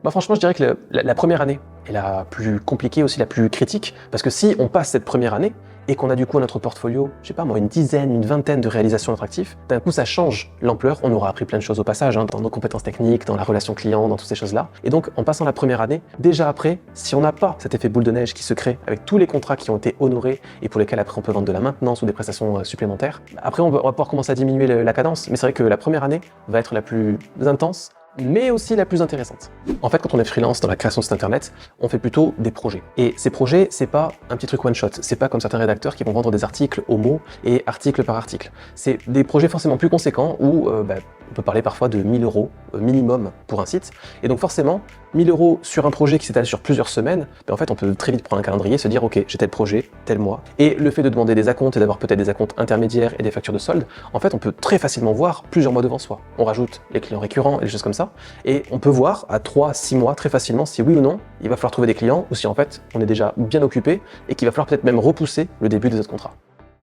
Moi franchement je dirais que la première année est la plus compliquée, aussi la plus critique, parce que si on passe cette première année et qu'on a du coup notre portfolio, je sais pas moi, une dizaine, une vingtaine de réalisations attractives, d'un coup ça change l'ampleur, on aura appris plein de choses au passage, dans nos compétences techniques, dans la relation client, dans toutes ces choses-là. Et donc en passant la première année, déjà après, si on n'a pas cet effet boule de neige qui se crée avec tous les contrats qui ont été honorés et pour lesquels après on peut vendre de la maintenance ou des prestations supplémentaires, après on va pouvoir commencer à diminuer la cadence, mais c'est vrai que la première année va être la plus intense, mais aussi la plus intéressante. En fait, quand on est freelance dans la création de site internet, on fait plutôt des projets. Et ces projets, c'est pas un petit truc one shot, c'est pas comme certains rédacteurs qui vont vendre des articles au mot et article par article. C'est des projets forcément plus conséquents où on peut parler parfois de 1000 € minimum pour un site. Et donc forcément, 1000 € sur un projet qui s'étale sur plusieurs semaines, en fait on peut très vite prendre un calendrier et se dire ok, j'ai tel projet, tel mois. Et le fait de demander des acomptes et d'avoir peut-être des acomptes intermédiaires et des factures de solde, en fait on peut très facilement voir plusieurs mois devant soi. On rajoute les clients récurrents et des choses comme ça, et on peut voir à 3-6 mois très facilement si oui ou non il va falloir trouver des clients ou si en fait on est déjà bien occupé et qu'il va falloir peut-être même repousser le début de notre contrat.